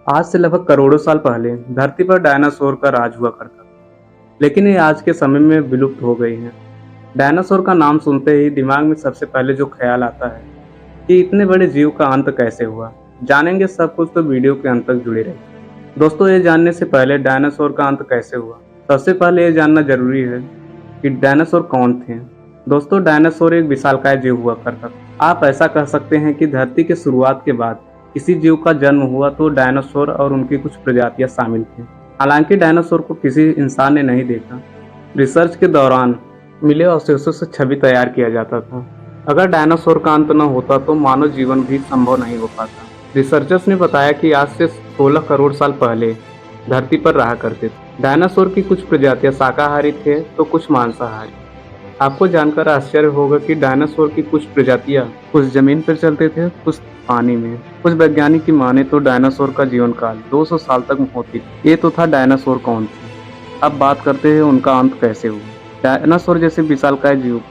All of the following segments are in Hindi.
आज से लगभग करोड़ों साल पहले धरती पर डायनासोर का राज हुआ करता था, लेकिन ये आज के समय में विलुप्त हो गई हैं। डायनासोर का नाम सुनते ही दिमाग में सबसे पहले जो ख्याल आता है कि इतने बड़े जीव का अंत कैसे हुआ। जानेंगे सब कुछ, तो वीडियो के अंत तक जुड़े रहिए। दोस्तों, ये जानने से पहले डायनासोर का अंत कैसे हुआ, सबसे पहले ये जानना जरूरी है कि डायनासोर कौन थे। दोस्तों, डायनासोर एक विशालकाय जीव हुआ करता था। आप ऐसा कह सकते हैं कि धरती के शुरुआत के बाद किसी जीव का जन्म हुआ तो डायनासोर और उनकी कुछ प्रजातियां शामिल थी। हालांकि डायनासोर को किसी इंसान ने नहीं देखा, रिसर्च के दौरान मिले अवशेषों से छवि तैयार किया जाता था। अगर डायनासोर का अंत न होता तो मानव जीवन भी संभव नहीं हो पाता। रिसर्चर्स ने बताया कि आज से 16 करोड़ साल पहले धरती पर रहा करते थे। डायनासोर की कुछ प्रजातियां शाकाहारी थे तो कुछ मांसाहारी। आपको जानकर आश्चर्य होगा कि डायनासोर की कुछ प्रजातियां कुछ जमीन पर चलते थे, कुछ पानी में। कुछ वैज्ञानिक की माने तो डायनासोर का जीवन काल 200 साल तक होती थी। ये तो था डायनासोर कौन थे। अब बात करते हैं उनका अंत कैसे हुआ। डायनासोर जैसे विशालकाय जीव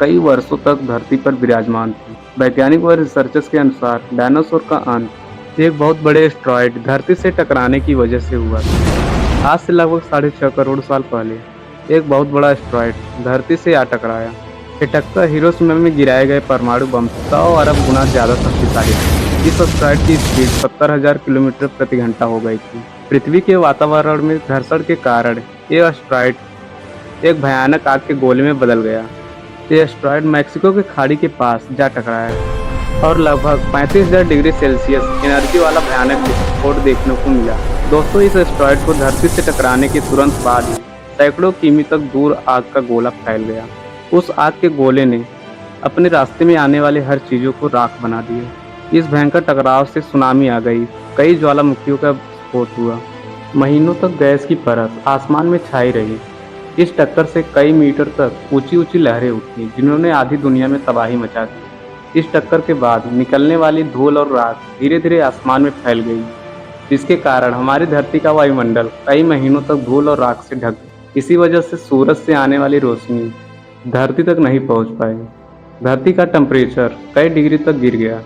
कई वर्षों तक धरती पर विराजमान थे। वैज्ञानिक व रिसर्चर्स के अनुसार डायनासोर का अंत एक बहुत बड़े एस्ट्रॉयड धरती से टकराने की वजह से हुआ था। आज से लगभग 6.5 करोड़ साल पहले एक बहुत बड़ा एस्ट्रॉयड धरती से आ टकराया। ये टक्कर हिरोशिमा में गिराए गए परमाणु बम से 100 अरब गुना ज्यादा शक्तिशाली था। इस एस्ट्रॉयड की स्पीड 70,000 किलोमीटर प्रति घंटा हो गई थी। पृथ्वी के वातावरण में घर्षण के कारण ये एस्ट्रॉयड एक भयानक आग के गोले में बदल गया। ये एस्ट्रॉयड मैक्सिको के खाड़ी के पास जा टकराया और लगभग 35,000 डिग्री सेल्सियस एनर्जी वाला भयानक विस्फोट देखने को मिला। दोस्तों, इस एस्ट्रॉयड को धरती से टकराने के तुरंत बाद ही सैकड़ों किमी तक दूर आग का गोला फैल गया। उस आग के गोले ने अपने रास्ते में आने वाले हर चीजों को राख बना दिया। इस भयंकर टकराव से सुनामी आ गई, कई ज्वालामुखियों का विस्फोट हुआ। महीनों तक गैस की परत आसमान में छाई रही। इस टक्कर से कई मीटर तक ऊंची ऊंची लहरें उठी, जिन्होंने आधी दुनिया में तबाही मचा दी। इस टक्कर के बाद निकलने वाली धूल और राख धीरे धीरे आसमान में फैल गई, जिसके कारण हमारी धरती का वायुमंडल कई महीनों तक धूल और राख से ढक गया। इसी वजह से सूरज से आने वाली रोशनी धरती तक नहीं पहुंच पाई। धरती का टेम्परेचर कई डिग्री तक गिर गया।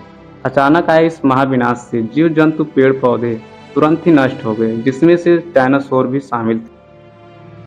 अचानक आए इस महाविनाश से जीव जंतु पेड़ पौधे तुरंत ही नष्ट हो गए, जिसमें से डायनासोर भी शामिल थे।